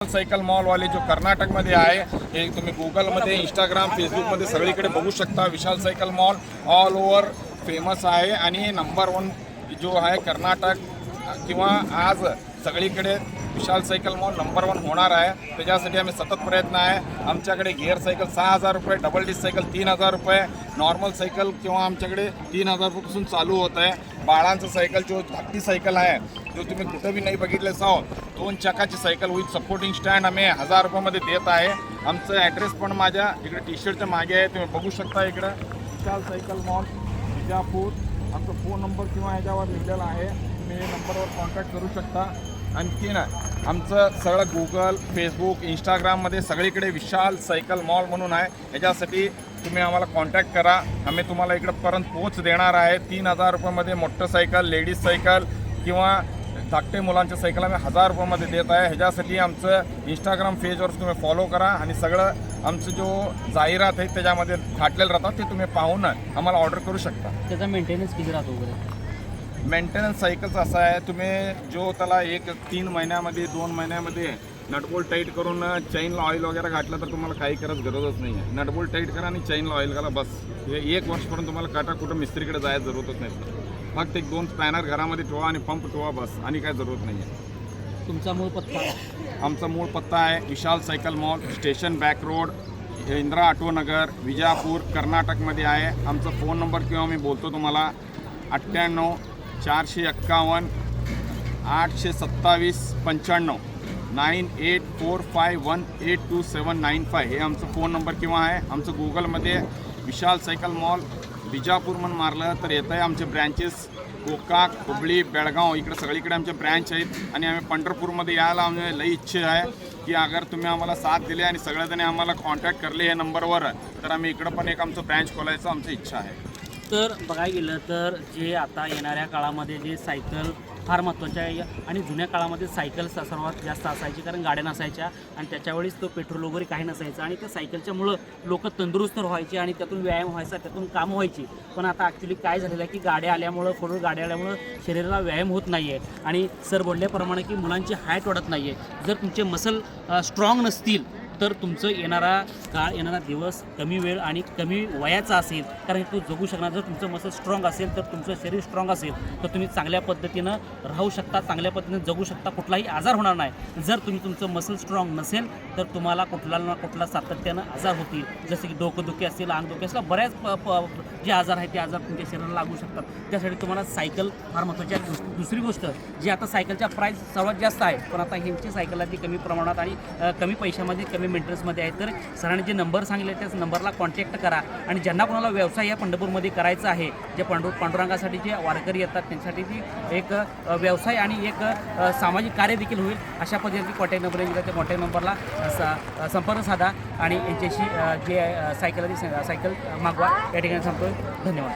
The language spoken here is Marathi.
सायकल मॉल वाले जो कर्नाटक मध्ये आहे हे तुम्ही गुगल मध्ये इंस्टाग्राम फेसबुक मध्ये सगळीकडे बघू शकता। Vishal cycle mall all over famous आहे आणि नंबर 1 जो आहे कर्नाटक किंवा आज सगळीकडे विशाल सायकल मॉल नंबर 1 होणार आहे। त्याच्यासाठी आम्ही सतत प्रयत्न आहे। आमच्याकडे गिअर सायकल 6000 रुपये, डबल डिस्क सायकल 3000 रुपये, नॉर्मल सायकल किंवा आमच्याकडे 3000 रुपयापासून चालू होत आहे। बाळांचं सायकल जो धाकटी सायकल आहे जो तुम्ही कुठं भी नाही बघितले साव 2 चाकाची सायकल विथ सपोर्टिंग स्टँड आम्ही 1000 रुपयामध्ये देत आहे। आमचं ॲड्रेस पण माझ्या इकडे टी शर्टच्या मागे आहे, तुम्ही बघू शकता। इकडं विशाल सायकल मॉल विजापूर, आमचा फोन नंबर किंवा ह्याच्यावर लिहिलेला आहे, तुम्ही नंबरवर कॉन्टॅक्ट करू शकता। आणखीन आमचं सगळं गुगल फेसबुक इंस्टाग्राममध्ये सगळीकडे विशाल सायकल मॉल म्हणून आहे। ह्याच्यासाठी तुम्ही आम्हाला कॉन्टॅक्ट करा, आम्ही तुम्हाला इकडंपर्यंत पोच देणार आहे। 3000 रुपयामध्ये मोटरसायकल, लेडीज सायकल किंवा धाकटे मुलांच्या सायकल आम्ही 1000 रुपयामध्ये देत आहे। ह्याच्यासाठी आमचं इंस्टाग्राम पेजवर तुम्ही फॉलो करा आणि सगळं आमचं जो जाहिरात आहे त्याच्यामध्ये घातलेलं राहतात ते तुम्ही पाहून आम्हाला ऑर्डर करू शकता। त्याचा मेंटेनन्स किती राहतो वगैरे? मेंटेनन्स सायकलचं असं आहे, तुम्ही जो त्याला 3 महिन्यामध्ये 2 महिन्यामध्ये नटबोल्ट टाईट करून चैनला ऑइल वगैरे घातलं तर तुम्हाला काही करायची गरजच नाही आहे। नटबोल्ट टाईट करा आणि चैनला ऑइल घाला, बस। हे 1 वर्षपर्यंत तुम्हाला काटा कुठं मिस्त्रीकडे जायची जरूरतच नाही। फक्त 1-2 स्पॅनर घरामध्ये ठेवा आणि पंप ठेवा, बस, आणि काय जरूरत नाही आहे। तुमचा मूळ पत्ता? आमचा मूळ पत्ता आहे Vishal cycle mall, station back road, Indira Athavnagar, Vijapur, कर्नाटकमध्ये आहे। आमचा फोन नंबर किंवा मी बोलतो तुम्हाला 98 451 827 95 9845182795 हे आमचं फोन नंबर किंवा आहे। आमचं गुगलमध्ये विशाल सायकल मॉल विजापूर म्हणून मारलं तर येतं आहे। आमचे ब्रँचेस गोकाक, हुबळी, बेळगाव इकडे सगळीकडे आमचे ब्रँच आहेत आणि आम्ही पंढरपूरमध्ये यायला आम्ही लई इच्छा आहे की अगर तुम्ही आम्हाला साथ दिले आणि सगळ्याजणी आम्हाला कॉन्टॅक्ट करले या नंबरवर तर आम्ही इकडं पण एक आमचं ब्रँच खोलायचं आमची इच्छा आहे। तर बघायला गेलं तर जे आता येणाऱ्या काळामध्ये जे सायकल फार महत्त्वाचे आहे आणि जुन्या काळामध्ये सायकल सर्वात जास्त असायची, कारण गाड्या नसायच्या आणि त्याच्यावेळीच तो पेट्रोल वगैरे काही नसायचं आणि त्या सायकलच्यामुळं लोक तंदुरुस्त व्हायचे आणि त्यातून व्यायाम व्हायचा, त्यातून काम व्हायची। पण आता ॲक्च्युली काय झालेलं आहे की गाड्या आल्यामुळं, फोर गाड्या आल्यामुळं शरीराला व्यायाम होत नाही आहे आणि सर बोलल्याप्रमाणे की मुलांची हाईट वाढत नाही आहे। जर तुमचे मसल स्ट्रॉंग नसतील तर तुमचं येणारा दिवस कमी वेळ आणि कमी वयाचा असेल, कारण तो जगू शकणार। जर तुमचं मसल स्ट्रॉंग असेल तर तुमचं शरीर स्ट्रॉंग असेल तर तुम्ही चांगल्या पद्धतीनं राहू शकता, चांगल्या पद्धतीनं जगू शकता, कुठलाही आजार होणार नाही। जर तुमचं मसल स्ट्रॉंग नसेल तर तुम्हाला कुठला ना कुठला सातत्यानं आजार होतील, जसे की डोकंदुखी असेल, अंगदुखी असेल, बऱ्याच जे आजार आहेत ते आजार तुमच्या शरीराला लागू शकतात। त्यासाठी तुम्हाला सायकल फार महत्त्वाची आहे। दुसरी गोष्ट जी आता सायकलच्या प्राईस सर्वात जास्त आहे, पण आता ह्यांची सायकल आहे ती कमी प्रमाणात आणि कमी पैशामध्ये, कमी मेंटेनन्समध्ये आहे। तर सरांनी जे नंबर सांगितले त्याच नंबरला कॉन्टॅक्ट करा आणि ज्यांना कोणाला व्यवसाय या पंढरपूरमध्ये करायचा आहे, जे पांडुरंगासाठी जे वारकरी येतात त्यांच्यासाठी ती एक व्यवसाय आणि एक सामाजिक कार्य देखील होईल, अशा पद्धतीने कॉन्टॅक्ट नंबर दिला त्या कॉन्टॅक्ट नंबरला संपर्क साधा आणि यांच्याशी जे सायकल मागवा। या ठिकाणी सांगतो धन्यवाद।